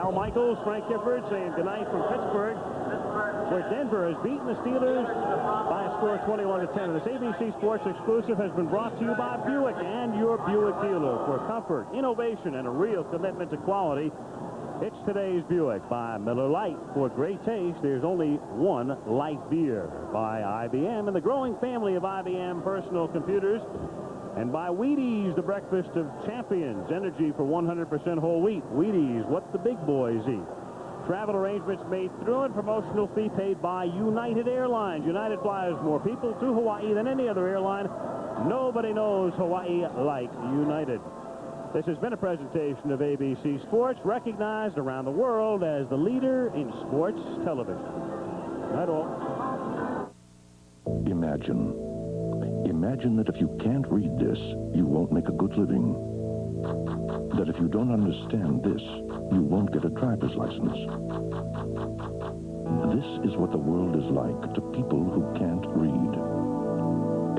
Al Michaels, Frank Gifford saying goodnight from Pittsburgh, where Denver has beaten the Steelers by a score of 21-10. And this ABC Sports exclusive has been brought to you by Buick and your Buick dealer. For comfort, innovation, and a real commitment to quality, it's today's Buick. By Miller Lite. For great taste, there's only one light beer. By IBM and the growing family of IBM personal computers. And by Wheaties, the breakfast of champions. Energy for 100% whole wheat. Wheaties, what the big boys eat. Travel arrangements made through and promotional fee paid by United Airlines. United flies more people to Hawaii than any other airline. Nobody knows Hawaii like United. This has been a presentation of ABC Sports, recognized around the world as the leader in sports television. That's all. Imagine that if you can't read this, you won't make a good living. That if you don't understand this, you won't get a driver's license. This is what the world is like to people who can't read.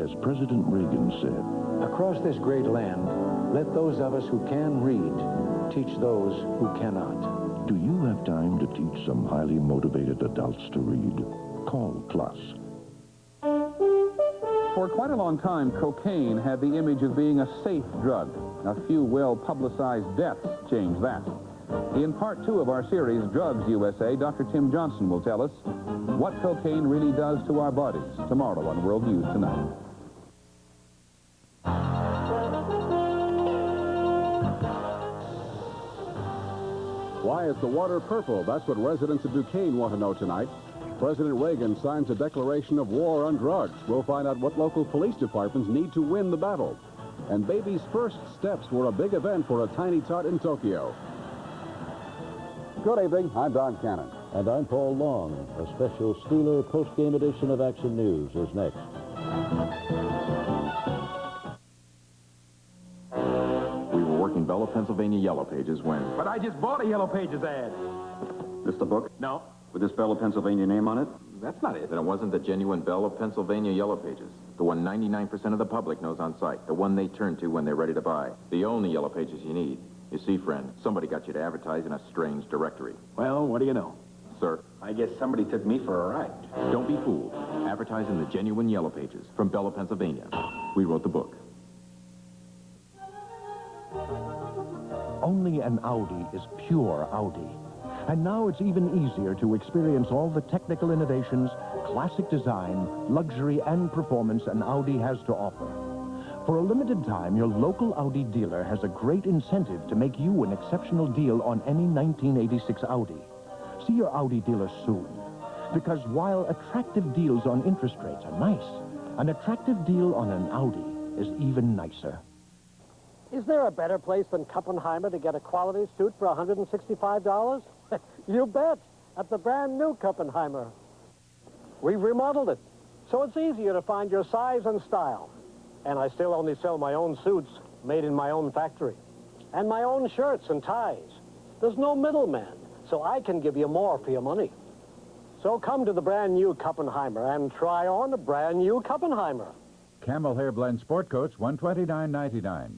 As President Reagan said, across this great land, let those of us who can read teach those who cannot. do you have time to teach some highly motivated adults to read? Call Plus. For quite a long time, cocaine had the image of being a safe drug. A few well-publicized deaths changed that. In part 2 of our series, Drugs USA, Dr. Tim Johnson will tell us what cocaine really does to our bodies tomorrow on World News Tonight. Why is the water purple? That's what residents of Duquesne want to know tonight. President Reagan signs a declaration of war on drugs. We'll find out what local police departments need to win the battle. And baby's first steps were a big event for a tiny tot in Tokyo. Good evening. I'm Don Cannon. And I'm Paul Long. A special Steeler post-game edition of Action News is next. We were working Bella, Pennsylvania Yellow Pages when... But I just bought a Yellow Pages ad. This the book? No. With this Bella, Pennsylvania name on it? That's not it. Then it wasn't the genuine Bella, Pennsylvania Yellow Pages. The one 99% of the public knows on sight. The one they turn to when they're ready to buy. The only Yellow Pages you need. You see, friend, somebody got you to advertise in a strange directory. Well, what do you know? Sir? I guess somebody took me for a ride. Don't be fooled. Advertise in the genuine Yellow Pages from Bella, Pennsylvania. We wrote the book. Only an Audi is pure Audi. And now it's even easier to experience all the technical innovations, classic design, luxury, and performance an Audi has to offer. For a limited time, your local Audi dealer has a great incentive to make you an exceptional deal on any 1986 Audi. See your Audi dealer soon. Because while attractive deals on interest rates are nice, an attractive deal on an Audi is even nicer. Is there a better place than Kuppenheimer to get a quality suit for $165? You bet, at the brand new Kuppenheimer. We've remodeled it, so it's easier to find your size and style. And I still only sell my own suits made in my own factory. And my own shirts and ties. There's no middleman, so I can give you more for your money. So come to the brand new Kuppenheimer and try on a brand new Kuppenheimer. Camel Hair Blend Sport Coats, $129.99.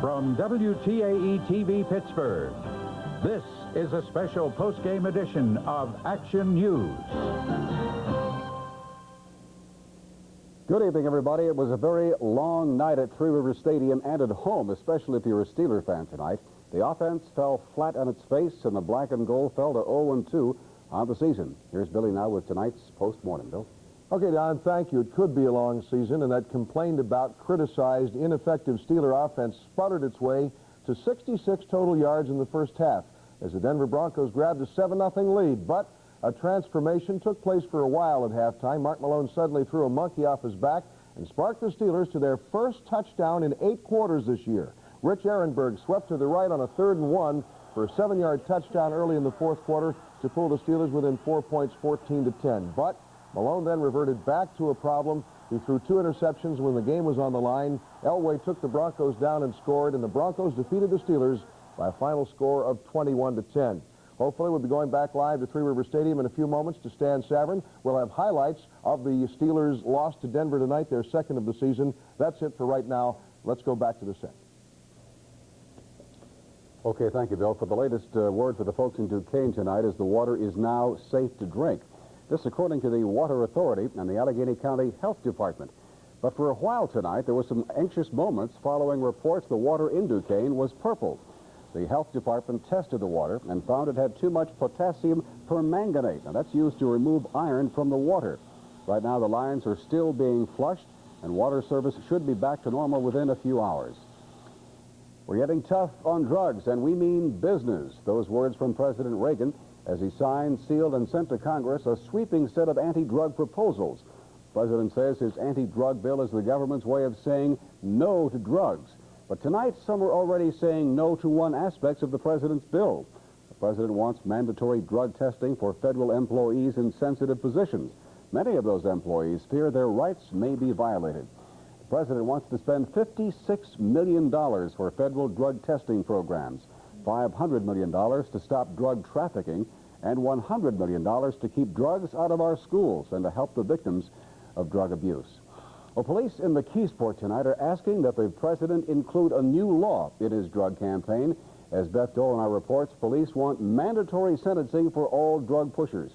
From WTAE TV Pittsburgh, this is a special post-game edition of Action News. Good evening, everybody. It was a very long night at Three Rivers Stadium and at home, especially if you're a Steeler fan tonight. The offense fell flat on its face, and the black and gold fell to 0-2 on the season. Here's Billy now with tonight's post-mortem. Bill? Okay, Don, thank you. It could be a long season, and that complained about, criticized, ineffective Steeler offense sputtered its way to 66 total yards in the first half as the Denver Broncos grabbed a 7-0 lead. But a transformation took place for a while at halftime. Mark Malone suddenly threw a monkey off his back and sparked the Steelers to their first touchdown in 8 quarters this year. Rich Ehrenberg swept to the right on a 3rd and 1 for a 7-yard touchdown early in the 4th quarter to pull the Steelers within 4 points, 14-10. But Malone then reverted back to a problem. He threw 2 interceptions when the game was on the line. Elway took the Broncos down and scored, and the Broncos defeated the Steelers by a final score of 21-10. Hopefully, we'll be going back live to Three Rivers Stadium in a few moments to Stan Savran. We'll have highlights of the Steelers' loss to Denver tonight, their second of the season. That's it for right now. Let's go back to the set. Okay, thank you, Bill. For the latest word for the folks in Duquesne tonight is the water is now safe to drink. This according to the Water Authority and the Allegheny County Health Department. But for a while tonight, there were some anxious moments following reports the water in Duquesne was purple. The Health Department tested the water and found it had too much potassium permanganate. Now, that's used to remove iron from the water. Right now, the lines are still being flushed, and water service should be back to normal within a few hours. We're getting tough on drugs, and we mean business. Those words from President Reagan as he signed, sealed, and sent to Congress a sweeping set of anti-drug proposals. The president says his anti-drug bill is the government's way of saying no to drugs. But tonight, some are already saying no to one aspect of the president's bill. The president wants mandatory drug testing for federal employees in sensitive positions. Many of those employees fear their rights may be violated. The president wants to spend $56 million for federal drug testing programs, $500 million to stop drug trafficking, and $100 million to keep drugs out of our schools and to help the victims of drug abuse. Well, police in McKeesport tonight are asking that the president include a new law in his drug campaign. As Beth Dolan reports, police want mandatory sentencing for all drug pushers.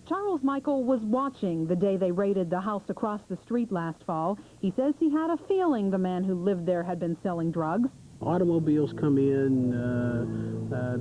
Charles Michael was watching the day they raided the house across the street last fall. He says he had a feeling the man who lived there had been selling drugs. Automobiles come in,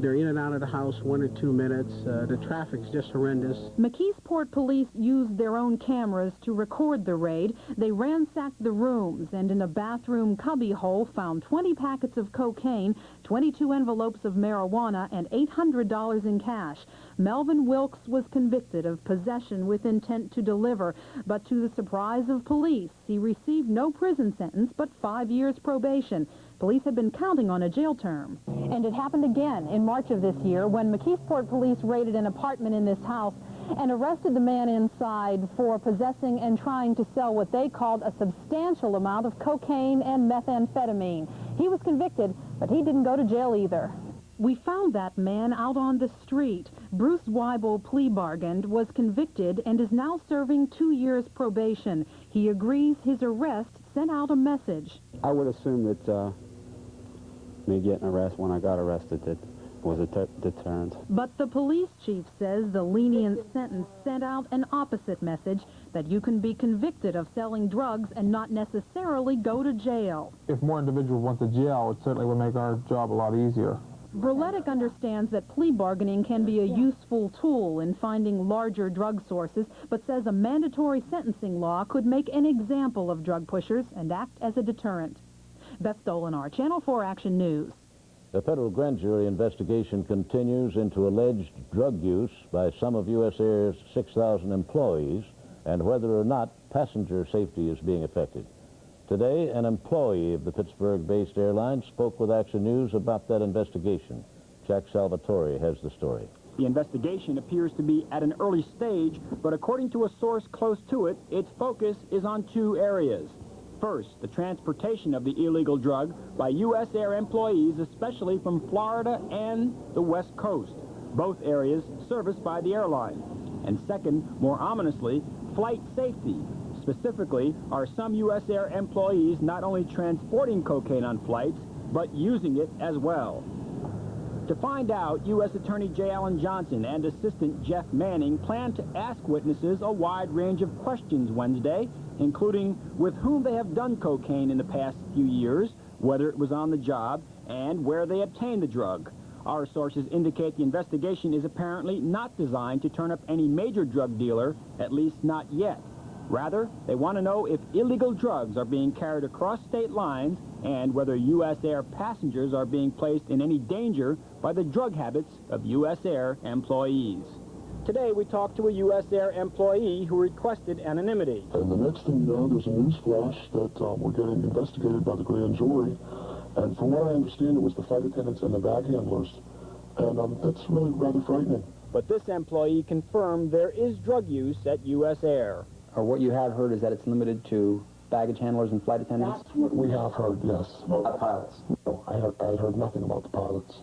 they're in and out of the house 1 or 2 minutes. The traffic's just horrendous. McKeesport police used their own cameras to record the raid. They ransacked the rooms and in a bathroom cubbyhole found 20 packets of cocaine, 22 envelopes of marijuana, and $800 in cash. Melvin Wilkes was convicted of possession with intent to deliver, but to the surprise of police, he received no prison sentence but 5 years probation. Police had been counting on a jail term. And it happened again in March of this year when McKeesport police raided an apartment in this house and arrested the man inside for possessing and trying to sell what they called a substantial amount of cocaine and methamphetamine. He was convicted, but he didn't go to jail either. We found that man out on the street. Bruce Weibel plea bargained, was convicted, and is now serving 2 years probation. He agrees his arrest sent out a message. I would assume that me getting arrested when I got arrested that was a deterrent. But the police chief says the lenient sentence sent out an opposite message, that you can be convicted of selling drugs and not necessarily go to jail. If more individuals went to jail, it certainly would make our job a lot easier. Verletic understands that plea bargaining can be a useful tool in finding larger drug sources, but says a mandatory sentencing law could make an example of drug pushers and act as a deterrent. Beth Dolinar, Channel 4 Action News. The federal grand jury investigation continues into alleged drug use by some of U.S. Air's 6,000 employees and whether or not passenger safety is being affected. Today, an employee of the Pittsburgh-based airline spoke with Action News about that investigation. Jack Salvatore has the story. The investigation appears to be at an early stage, but according to a source close to it, its focus is on 2 areas. First, the transportation of the illegal drug by U.S. Air employees, especially from Florida and the West Coast, both areas serviced by the airline. And second, more ominously, flight safety. Specifically, are some U.S. Air employees not only transporting cocaine on flights, but using it as well? To find out, U.S. Attorney J. Allen Johnson and Assistant Jeff Manning plan to ask witnesses a wide range of questions Wednesday, including with whom they have done cocaine in the past few years, whether it was on the job, and where they obtained the drug. Our sources indicate the investigation is apparently not designed to turn up any major drug dealer, at least not yet. Rather, they want to know if illegal drugs are being carried across state lines and whether U.S. Air passengers are being placed in any danger by the drug habits of U.S. Air employees. Today, we talked to a U.S. Air employee who requested anonymity. And the next thing you know, there's a news flash that we're getting investigated by the grand jury. And from what I understand, it was the flight attendants and the bag handlers. And that's really rather frightening. But this employee confirmed there is drug use at U.S. Air. Or what you have heard is that it's limited to baggage handlers and flight attendants? That's what we have heard, yes. Not pilots? No, I heard nothing about the pilots.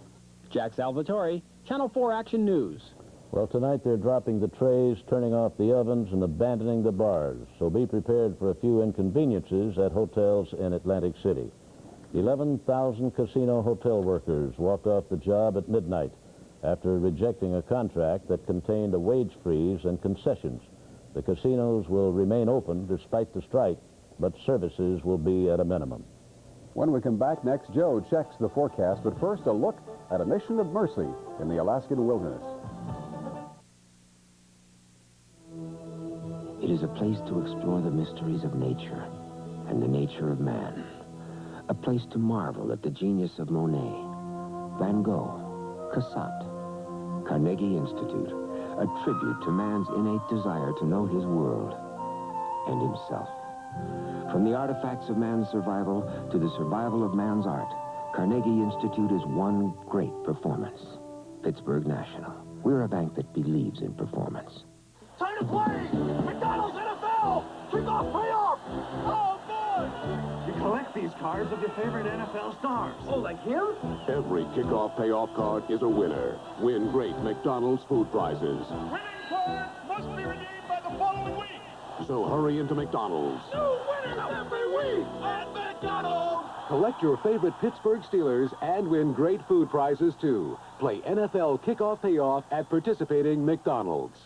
Jack Salvatore, Channel 4 Action News. Well, tonight they're dropping the trays, turning off the ovens, and abandoning the bars. So be prepared for a few inconveniences at hotels in Atlantic City. 11,000 casino hotel workers walked off the job at midnight after rejecting a contract that contained a wage freeze and concessions. The casinos will remain open despite the strike, but services will be at a minimum. When we come back next, Joe checks the forecast, but first a look at a mission of mercy in the Alaskan wilderness. It is a place to explore the mysteries of nature and the nature of man. A place to marvel at the genius of Monet, Van Gogh, Cassatt, Carnegie Institute, a tribute to man's innate desire to know his world and himself. From the artifacts of man's survival to the survival of man's art, Carnegie Institute is one great performance. Pittsburgh National. We're a bank that believes in performance. Time to play! McDonald's NFL! Kickoff payoff! Oh, boy! You collect these cards of your favorite NFL stars. Oh, like him? Every kickoff payoff card is a winner. Win great McDonald's food prizes. Winning cards must be redeemed by the following week. So hurry into McDonald's. New winners every week at McDonald's! Collect your favorite Pittsburgh Steelers and win great food prizes, too. Play NFL Kickoff Payoff at participating McDonald's.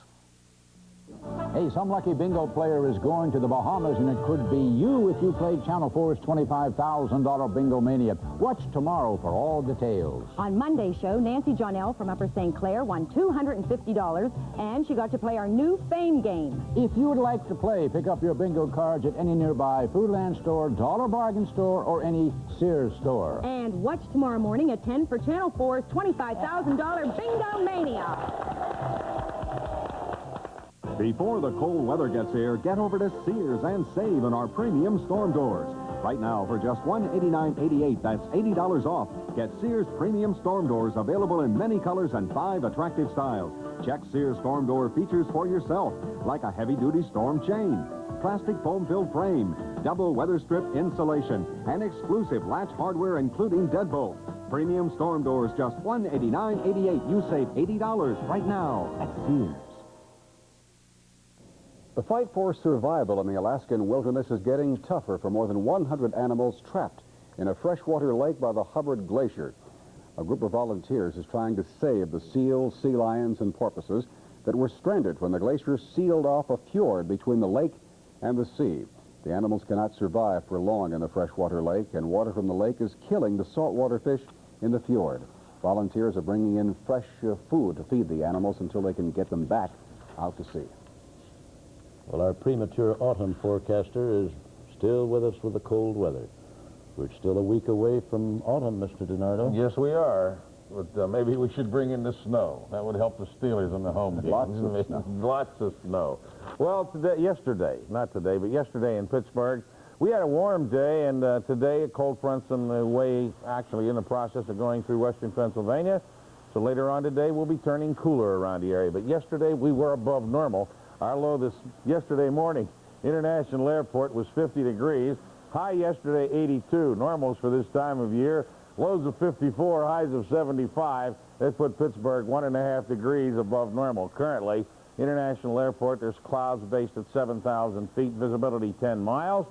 Hey, some lucky bingo player is going to the Bahamas, and it could be you if you played Channel 4's $25,000 Bingo Mania. Watch tomorrow for all details. On Monday's show, Nancy Johnell from Upper St. Clair won $250, and she got to play our new Fame game. If you would like to play, pick up your bingo cards at any nearby Foodland store, Dollar Bargain store, or any Sears store. And watch tomorrow morning at 10 for Channel 4's $25,000 Bingo Mania. Before the cold weather gets here, get over to Sears and save on our premium storm doors. Right now, for just $189.88, that's $80 off. Get Sears premium storm doors available in many colors and 5 attractive styles. Check Sears storm door features for yourself, like a heavy-duty storm chain, plastic foam-filled frame, double weather strip insulation, and exclusive latch hardware including deadbolt. Premium storm doors, just $189.88. You save $80 right now at Sears. The fight for survival in the Alaskan wilderness is getting tougher for more than 100 animals trapped in a freshwater lake by the Hubbard Glacier. A group of volunteers is trying to save the seals, sea lions, and porpoises that were stranded when the glacier sealed off a fjord between the lake and the sea. The animals cannot survive for long in the freshwater lake, and water from the lake is killing the saltwater fish in the fjord. Volunteers are bringing in fresh food to feed the animals until they can get them back out to sea. Well, our premature autumn forecaster is still with us with the cold weather. We're still a week away from autumn, Mr. DiNardo. Yes, we are. But maybe we should bring in the snow. That would help the Steelers in the home game. Lots of snow. Lots of snow. Well, yesterday, not today, but yesterday in Pittsburgh, we had a warm day, and today a cold front's on the way, actually in the process of going through western Pennsylvania. So later on today, we'll be turning cooler around the area. But yesterday, we were above normal. Our low yesterday morning, International Airport was 50 degrees. High yesterday, 82. Normals for this time of year. Lows of 54, highs of 75. That put Pittsburgh 1.5 degrees above normal. Currently, International Airport, there's clouds based at 7,000 feet, visibility 10 miles.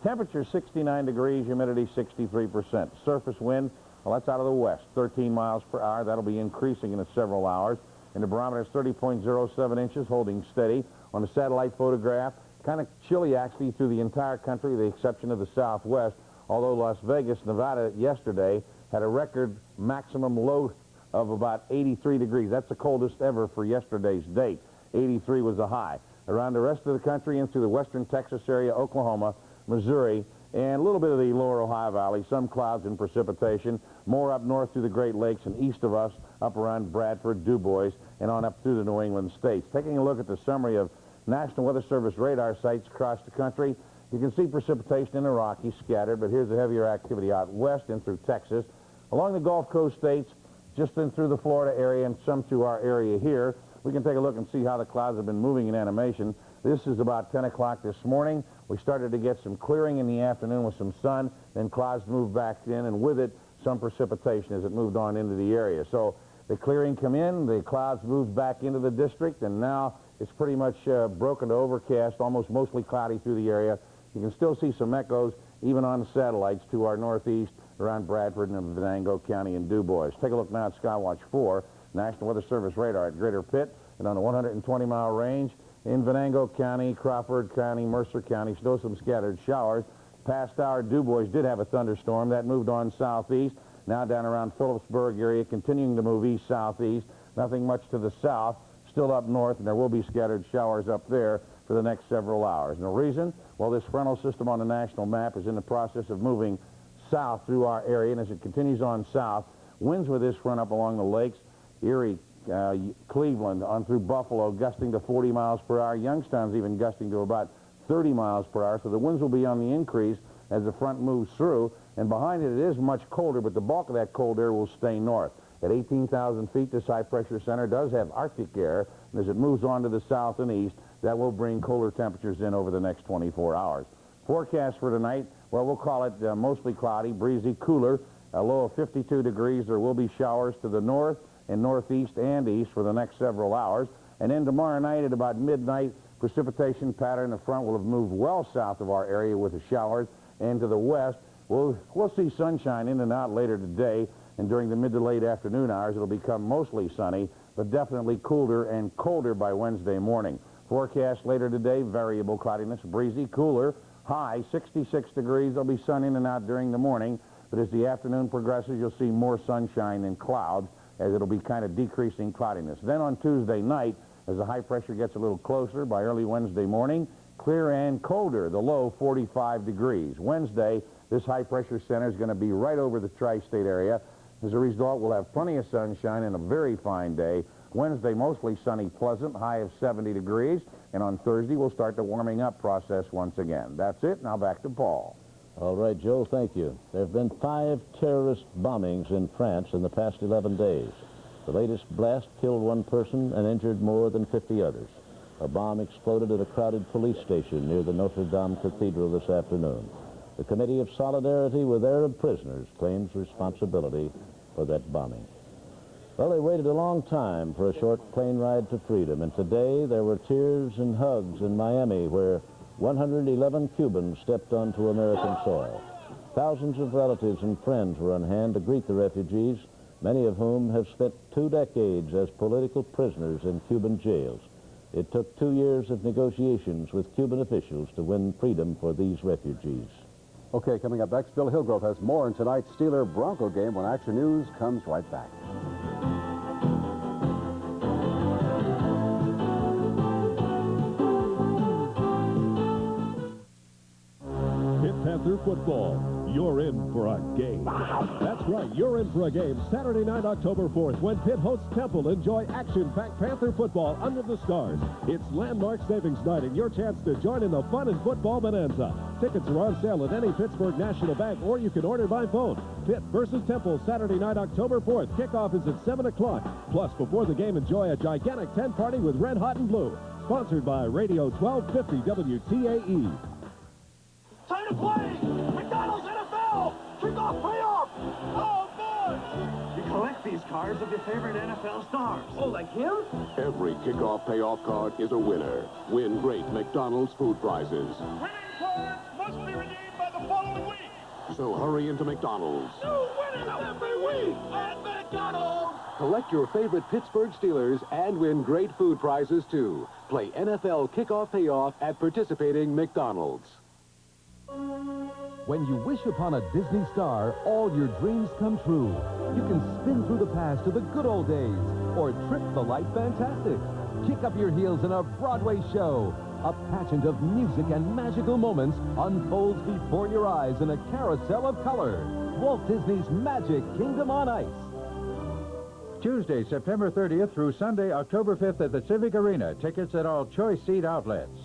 Temperature 69 degrees, humidity 63%. Surface wind, well, that's out of the west, 13 miles per hour. That'll be increasing in several hours. And the barometer is 30.07 inches, holding steady. On the satellite photograph, kind of chilly, actually, through the entire country, with the exception of the southwest, although Las Vegas, Nevada, yesterday had a record maximum low of about 83 degrees. That's the coldest ever for yesterday's date. 83 was the high. Around the rest of the country and through the western Texas area, Oklahoma, Missouri, and a little bit of the lower Ohio Valley, some clouds and precipitation. More up north through the Great Lakes and east of us, up around Bradford, Du Bois, and on up through the New England states. Taking a look at the summary of National Weather Service radar sites across the country, you can see precipitation in the Rockies scattered, but here's the heavier activity out west and through Texas. Along the Gulf Coast states, just in through the Florida area and some through our area here. We can take a look and see how the clouds have been moving in animation. This is about 10 o'clock this morning. We started to get some clearing in the afternoon with some sun, then clouds moved back in, and with it, some precipitation as it moved on into the area. So the clearing come in, the clouds moved back into the district, and now it's pretty much broken to overcast, almost mostly cloudy through the area. You can still see some echoes, even on the satellites to our northeast, around Bradford and Venango County and Du Bois. Take a look now at Skywatch 4, National Weather Service radar at Greater Pitt and on the 120-mile range. In Venango County, Crawford County, Mercer County, still some scattered showers. Past hour, Du Bois did have a thunderstorm. That moved on southeast, now down around Phillipsburg area, continuing to move east-southeast. Nothing much to the south, still up north, and there will be scattered showers up there for the next several hours. And the reason? Well, this frontal system on the national map is in the process of moving south through our area, and as it continues on south, winds with this front up along the lakes, Erie, Cleveland, on through Buffalo, gusting to 40 miles per hour. Youngstown's even gusting to about 30 miles per hour, so the winds will be on the increase as the front moves through, and behind it, it is much colder, but the bulk of that cold air will stay north. At 18,000 feet, this high-pressure center does have Arctic air, and as it moves on to the south and east, that will bring colder temperatures in over the next 24 hours. Forecast for tonight, well, we'll call it mostly cloudy, breezy, cooler, a low of 52 degrees. There will be showers to the north and northeast and east for the next several hours. And then tomorrow night at about midnight, precipitation pattern, the front will have moved well south of our area with the showers, and to the west, we'll see sunshine in and out later today, and during the mid to late afternoon hours, it'll become mostly sunny, but definitely cooler and colder by Wednesday morning. Forecast later today, variable cloudiness, breezy, cooler, high 66 degrees. There'll be sun in and out during the morning, but as the afternoon progresses, you'll see more sunshine and clouds, as it'll be kind of decreasing cloudiness. Then on Tuesday night, as the high pressure gets a little closer by early Wednesday morning, clear and colder, the low 45 degrees. Wednesday, this high pressure center is going to be right over the tri-state area. As a result, we'll have plenty of sunshine and a very fine day. Wednesday, mostly sunny, pleasant, high of 70 degrees. And on Thursday, we'll start the warming up process once again. That's it. Now back to Paul. All right, Joe, thank you. There have been 5 terrorist bombings in France in the past 11 days. The latest blast killed 1 person and injured more than 50 others. A bomb exploded at a crowded police station near the Notre Dame Cathedral this afternoon. The Committee of Solidarity with Arab Prisoners claims responsibility for that bombing. Well, they waited a long time for a short plane ride to freedom, and today there were tears and hugs in Miami, where 111 Cubans stepped onto American soil. Thousands of relatives and friends were on hand to greet the refugees, many of whom have spent 2 decades as political prisoners in Cuban jails. It took 2 years of negotiations with Cuban officials to win freedom for these refugees. Okay, coming up next, Bill Hillgrove has more in tonight's Steelers Bronco game when Action News comes right back. Panther football. You're in for a game. That's right, you're in for a game Saturday night, October 4th, when Pitt hosts Temple. Enjoy action-packed Panther football under the stars. It's landmark savings night and your chance to join in the fun and football bonanza. Tickets are on sale at any Pittsburgh National Bank, or you can order by phone. Pitt versus Temple, Saturday night, October 4th. Kickoff is at 7 o'clock. Plus, before the game, enjoy a gigantic tent party with Red Hot and Blue. Sponsored by Radio 1250 WTAE. Time to play! McDonald's NFL! Kickoff payoff! Oh, boy! You collect these cards of your favorite NFL stars. Oh, like him? Every kickoff payoff card is a winner. Win great McDonald's food prizes. Winning cards must be redeemed by the following week. So hurry into McDonald's. New winners every week at McDonald's! Collect your favorite Pittsburgh Steelers and win great food prizes, too. Play NFL Kickoff Payoff at participating McDonald's. When you wish upon a Disney star, all your dreams come true. You can spin through the past to the good old days, or trip the light fantastic. Kick up your heels in a Broadway show. A pageant of music and magical moments unfolds before your eyes in a carousel of color. Walt Disney's Magic Kingdom on Ice. Tuesday, September 30th through Sunday, October 5th at the Civic Arena. Tickets at all choice seat outlets.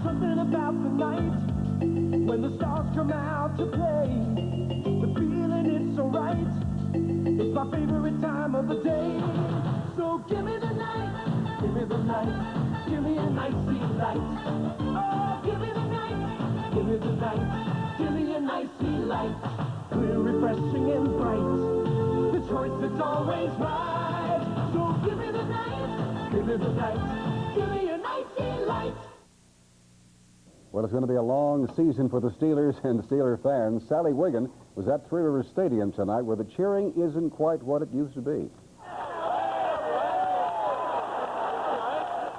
Something about the night when the stars come out to play. The feeling is so right. It's my favorite time of the day. So give me the night, give me the night, give me a night sea light. Oh, give me the night, give me the night, give me a night sea light. Clear, refreshing, and bright. The choice that's always right. So give me the night, give me the night, give me a night sea light. Well, it's going to be a long season for the Steelers and Steeler fans. Sally Wiggin was at Three Rivers Stadium tonight, where the cheering isn't quite what it used to be.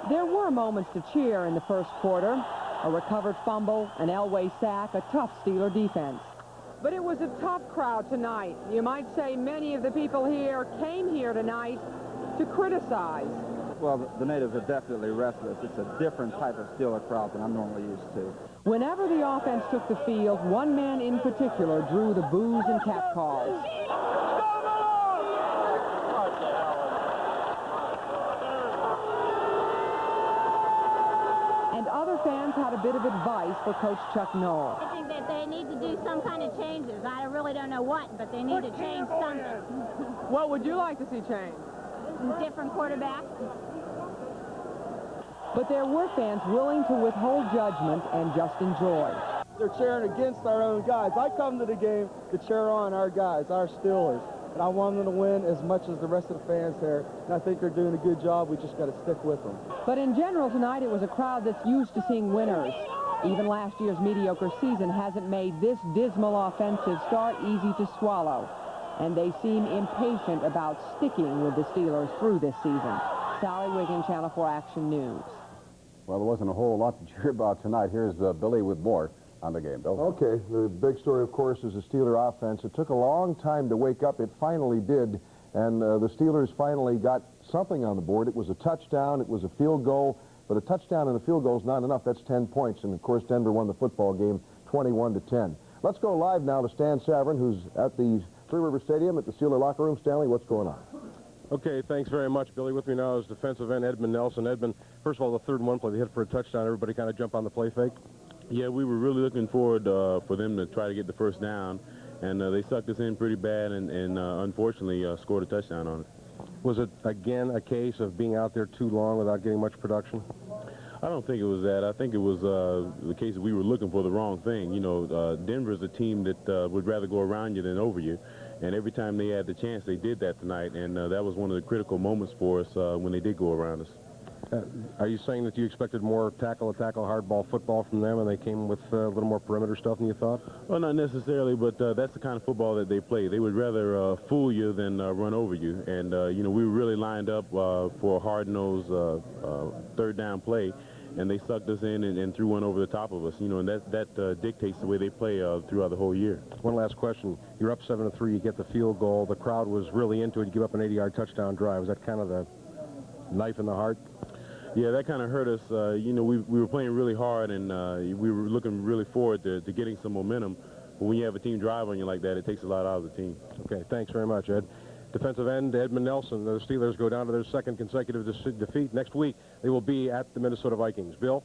There were moments to cheer in the first quarter. A recovered fumble, an Elway sack, a tough Steeler defense. But it was a tough crowd tonight. You might say many of the people here came here tonight to criticize. Well, the natives are definitely restless. It's a different type of Steeler crowd than I'm normally used to. Whenever the offense took the field, one man in particular drew the boos and catcalls. And other fans had a bit of advice for Coach Chuck Noll. I think that they need to do some kind of changes. I really don't know what, but they need to change something. What would you like to see changed? Different quarterback. But there were fans willing to withhold judgment and just enjoy. They're cheering against our own guys. I come to the game to cheer on our guys, our Steelers. And I want them to win as much as the rest of the fans there. And I think they're doing a good job. We just got to stick with them. But in general tonight, it was a crowd that's used to seeing winners. Even last year's mediocre season hasn't made this dismal offensive start easy to swallow. And they seem impatient about sticking with the Steelers through this season. Sally Wiggin, Channel 4 Action News. Well, there wasn't a whole lot to cheer about tonight. Here's Billy with more on the game. Bill? Okay, the big story, of course, is the Steeler offense. It took a long time to wake up. It finally did, and the Steelers finally got something on the board. It was a touchdown. It was a field goal, but a touchdown and a field goal is not enough. That's 10 points, and, of course, Denver won the football game 21-10. Let's go live now to Stan Savran, who's at the Three River Stadium at the Steeler locker room. Stanley, what's going on? Okay, thanks very much, Billy. With me now is defensive end Edmund Nelson. Edmund, first of all, the 3rd-and-1 play, they hit for a touchdown. Everybody kind of jump on the play fake. Yeah, we were really looking forward for them to try to get the first down, and they sucked us in pretty bad and unfortunately scored a touchdown on it. Was it, again, a case of being out there too long without getting much production? I don't think it was that. I think it was the case that we were looking for the wrong thing. You know, Denver's a team that would rather go around you than over you, and every time they had the chance, they did that tonight, and that was one of the critical moments for us when they did go around us. Are you saying that you expected more tackle-to-tackle hardball football from them, and they came with a little more perimeter stuff than you thought? Well, not necessarily, but that's the kind of football that they play. They would rather fool you than run over you, and you know, we were really lined up for a hard-nosed 3rd-down play, and they sucked us in and threw one over the top of us. You know, and that dictates the way they play throughout the whole year. One last question: you're up 7-3, you get the field goal. The crowd was really into it. You give up an 80-yard touchdown drive. Was that kind of the knife in the heart? Yeah, that kind of hurt us. You know, we were playing really hard, and we were looking really forward to getting some momentum. But when you have a team drive on you like that, it takes a lot out of the team. Okay, thanks very much, Ed. Defensive end Edmund Nelson. The Steelers go down to their 2nd consecutive defeat. Next week, they will be at the Minnesota Vikings. Bill?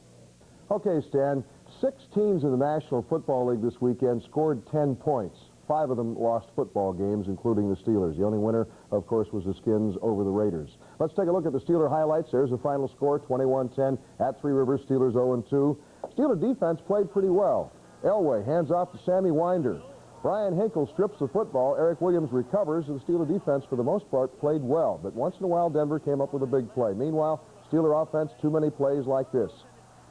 Okay, Stan. 6 teams in the National Football League this weekend scored 10 points. 5 of them lost football games, including the Steelers. The only winner, of course, was the Skins over the Raiders. Let's take a look at the Steeler highlights. There's the final score, 21-10 at Three Rivers. Steelers 0-2. Steeler defense played pretty well. Elway hands off to Sammy Winder. Brian Hinkle strips the football. Eric Williams recovers. The Steeler defense, for the most part, played well. But once in a while, Denver came up with a big play. Meanwhile, Steeler offense, too many plays like this.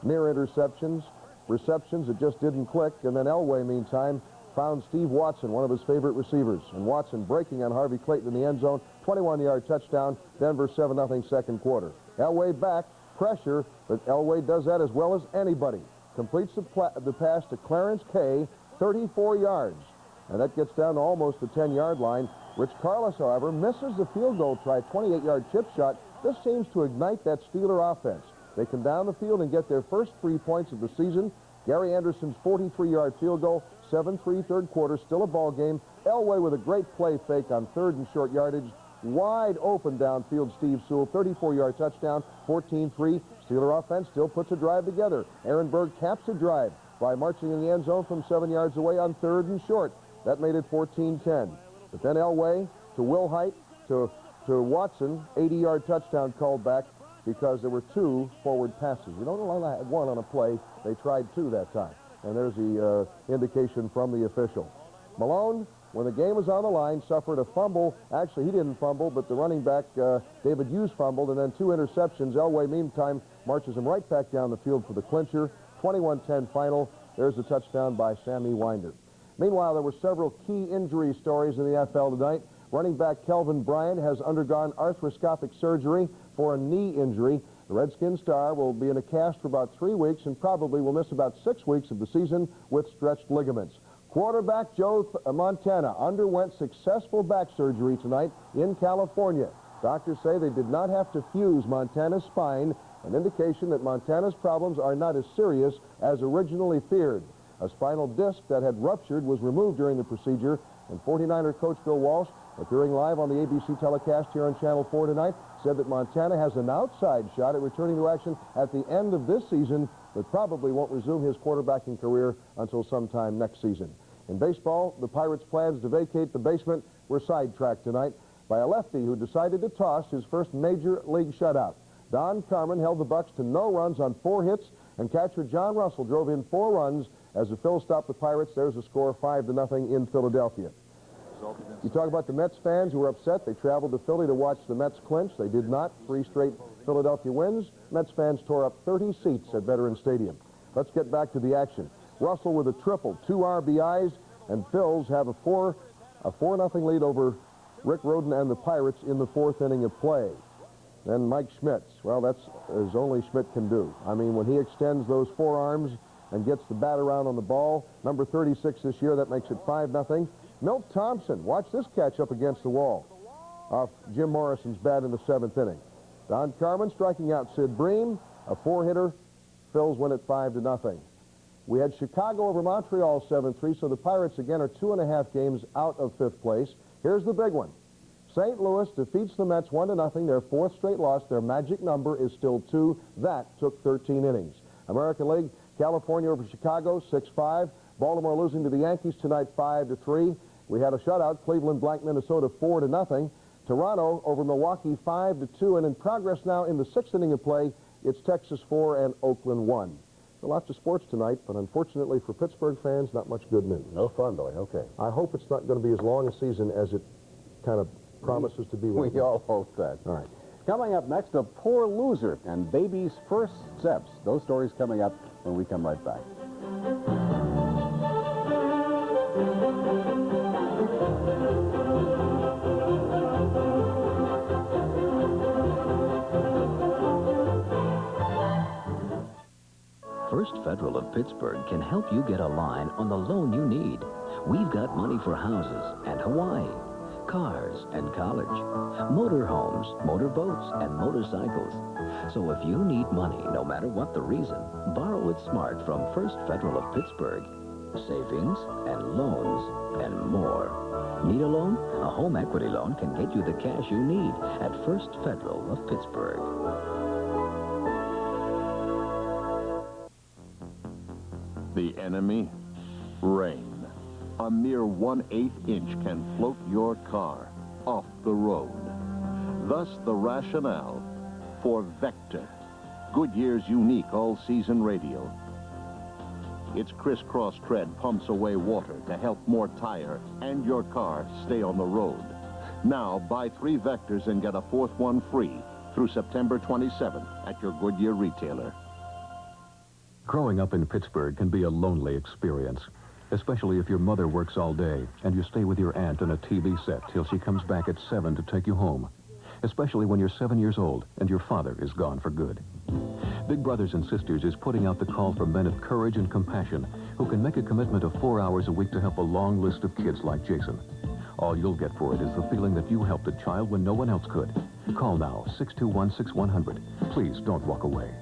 Near interceptions, receptions that just didn't click. And then Elway, meantime, found Steve Watson, one of his favorite receivers. And Watson breaking on Harvey Clayton in the end zone. 21-yard touchdown. Denver 7-0 2nd quarter. Elway back, pressure, but Elway does that as well as anybody. Completes the pass to Clarence Kay, 34 yards. And that gets down to almost the 10-yard line. Rich Carlos, however, misses the field goal try, 28-yard chip shot. This seems to ignite that Steeler offense. They come down the field and get their first 3 points of the season. Gary Anderson's 43-yard field goal, 7-3 3rd quarter, still a ball game. Elway with a great play fake on 3rd and short yardage. Wide open downfield, Steve Sewell, 34-yard touchdown, 14-3. Steeler offense still puts a drive together. Aaron Berg caps a drive by marching in the end zone from 7 yards away on 3rd and short. That made it 14-10. But then Elway to Will Height to Watson, 80-yard touchdown called back because there were 2 forward passes. You don't only have 1 on a play. They tried 2 that time. And there's the indication from the official. Malone, when the game was on the line, suffered a fumble. Actually, he didn't fumble, but the running back, David Hughes, fumbled, and then 2 interceptions. Elway, meantime, marches him right back down the field for the clincher. 21-10 final. There's a touchdown by Sammy Winder. Meanwhile, there were several key injury stories in the NFL tonight. Running back Kelvin Bryant has undergone arthroscopic surgery for a knee injury. The Redskin star will be in a cast for about 3 weeks and probably will miss about 6 weeks of the season with stretched ligaments. Quarterback Joe Montana underwent successful back surgery tonight in California. Doctors say they did not have to fuse Montana's spine, an indication that Montana's problems are not as serious as originally feared. A spinal disc that had ruptured was removed during the procedure, and 49er coach Bill Walsh, appearing live on the ABC telecast here on Channel 4 tonight, said that Montana has an outside shot at returning to action at the end of this season, but probably won't resume his quarterbacking career until sometime next season. In baseball, the Pirates' plans to vacate the basement were sidetracked tonight by a lefty who decided to toss his first major league shutout. Don Carmen held the Bucks to no runs on 4 hits, and catcher John Russell drove in 4 runs as the Phils stopped the Pirates. There's a score 5-0 in Philadelphia. You talk about the Mets fans who were upset. They traveled to Philly to watch the Mets clinch. They did not. 3 straight Philadelphia wins. Mets fans tore up 30 seats at Veterans Stadium. Let's get back to the action. Russell with a triple, 2 RBIs, and Phils have a 4-0 lead over Rick Rhoden and the Pirates in the 4th inning of play. Then Mike Schmidt. Well, that's as only Schmidt can do. I mean, when he extends those forearms and gets the bat around on the ball, number 36 this year, that makes it 5-0. Milt Thompson, watch this catch up against the wall off Jim Morrison's bat in the 7th inning. Don Carmen striking out Sid Bream, a 4-hitter. Phils win it 5-0. We had Chicago over Montreal 7-3, so the Pirates again are 2.5 games out of 5th place. Here's the big one. St. Louis defeats the Mets 1-0, their 4th straight loss. Their magic number is still 2. That took 13 innings. American League, California over Chicago 6-5. Baltimore losing to the Yankees tonight 5-3. We had a shutout, Cleveland blank Minnesota 4-0. Toronto over Milwaukee 5-2, and in progress now in the 6th inning of play, it's Texas 4 and Oakland 1. So lots of sports tonight, but unfortunately for Pittsburgh fans, not much good news. No fun, Billy. Okay. I hope it's not going to be as long a season as it kind of promises to be. We all hope that. All right. Coming up next, a poor loser and baby's first steps. Those stories coming up when we come right back. First Federal of Pittsburgh can help you get a line on the loan you need. We've got money for houses and Hawaii, cars and college, motor homes, motor boats, and motorcycles. So if you need money, no matter what the reason, borrow it smart from First Federal of Pittsburgh. Savings and loans and more. Need a loan? A home equity loan can get you the cash you need at First Federal of Pittsburgh. The enemy? Rain. A mere 1/8 inch can float your car off the road. Thus the rationale for Vector, Goodyear's unique all-season radial. Its crisscross tread pumps away water to help more tire and your car stay on the road. Now buy 3 Vectors and get a 4th one free through September 27th at your Goodyear retailer. Growing up in Pittsburgh can be a lonely experience, especially if your mother works all day and you stay with your aunt on a TV set till she comes back at 7 to take you home, especially when you're 7 years old and your father is gone for good. Big Brothers and Sisters is putting out the call for men of courage and compassion who can make a commitment of 4 hours a week to help a long list of kids like Jason. All you'll get for it is the feeling that you helped a child when no one else could. Call now, 621-6100. Please don't walk away.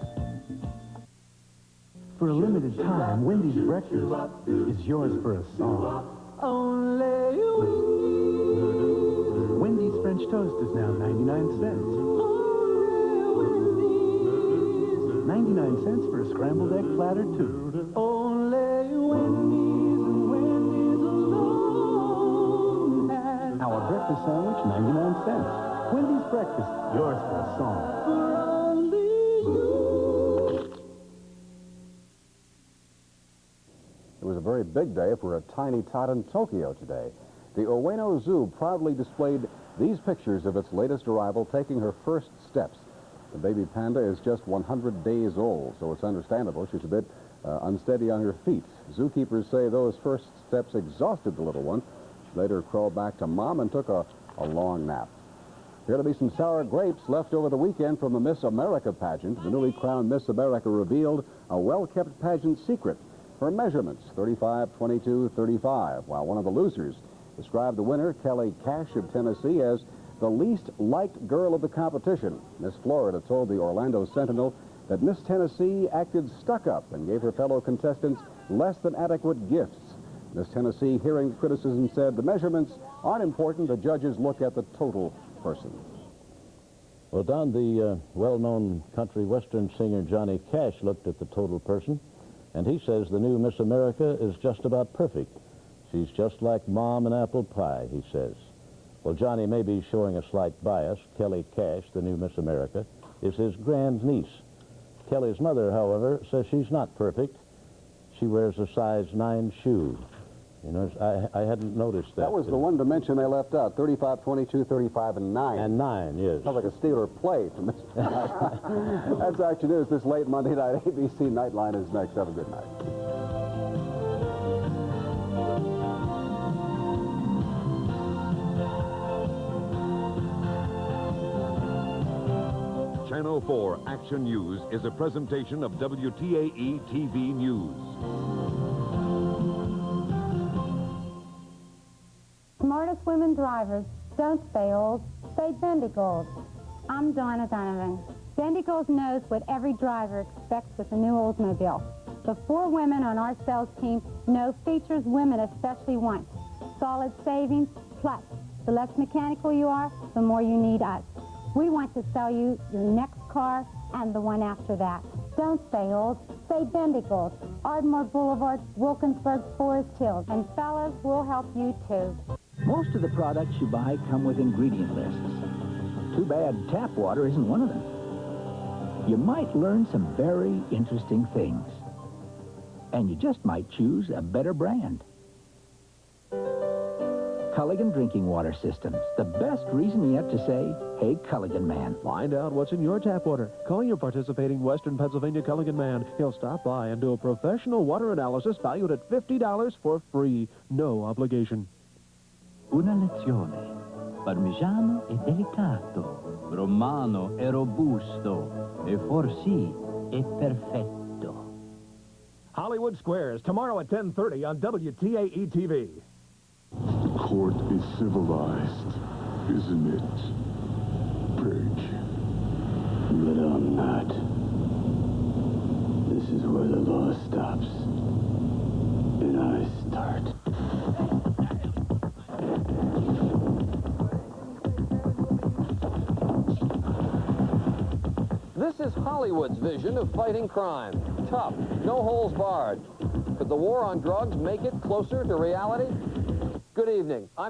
For a limited time, Wendy's breakfast is yours for a song. Only you. Wendy's French toast is now 99 cents. 99 cents for a scrambled egg platter, too. Only Wendy's and Wendy's alone. Our breakfast sandwich, 99 cents. Wendy's breakfast, yours for a song. It was a very big day for a tiny tot in Tokyo today. The Ueno Zoo proudly displayed these pictures of its latest arrival taking her first steps. The baby panda is just 100 days old, so it's understandable she's a bit unsteady on her feet. Zookeepers say those first steps exhausted the little one. She later crawled back to Mom and took a long nap. There to be some sour grapes left over the weekend from the Miss America pageant. The newly crowned Miss America revealed a well-kept pageant secret. Her measurements, 35, 22, 35, while one of the losers described the winner, Kelly Cash of Tennessee, as the least liked girl of the competition. Miss Florida told the Orlando Sentinel that Miss Tennessee acted stuck-up and gave her fellow contestants less than adequate gifts. Miss Tennessee, hearing criticism, said the measurements aren't important. The judges look at the total person. Well, Don, the well-known country western singer Johnny Cash looked at the total person, and he says the new Miss America is just about perfect. She's just like Mom and apple pie, he says. Well, Johnny may be showing a slight bias. Kelly Cash, the new Miss America, is his grand niece. Kelly's mother, however, says she's not perfect. She wears a size 9 shoe. You know, I hadn't noticed that. That was the one dimension they left out, 35, 22, 35, and 9. And 9, yes. Sounds like a Steeler play from this. That's Action News this late Monday night. ABC Nightline is next. Have a good night. Channel 4 Action News is a presentation of WTAE TV News. Smartest women drivers don't stay old, stay Bendigos. I'm Donna Donovan. Bendigos knows what every driver expects with the new Oldsmobile. The 4 women on our sales team know features women especially want. Solid savings, plus the less mechanical you are, the more you need us. We want to sell you your next car and the one after that. Don't stay old, stay Bendigos. Ardmore Boulevard, Wilkinsburg, Forest Hills. And fellas, we'll help you too. Most of the products you buy come with ingredient lists. Too bad tap water isn't one of them. You might learn some very interesting things. And you just might choose a better brand. Culligan Drinking Water Systems. The best reason yet to say, hey, Culligan Man. Find out what's in your tap water. Call your participating Western Pennsylvania Culligan Man. He'll stop by and do a professional water analysis valued at $50 for free. No obligation. Una lezione. Parmigiano è delicato. Romano è robusto. E Forsi è perfetto. Hollywood Squares, tomorrow at 10:30 on WTAE TV. The court is civilized, isn't it, Purge? But I'm not. This is where the law stops. And I start. This is Hollywood's vision of fighting crime. Tough, no holes barred. Could the war on drugs make it closer to reality? Good evening. I'm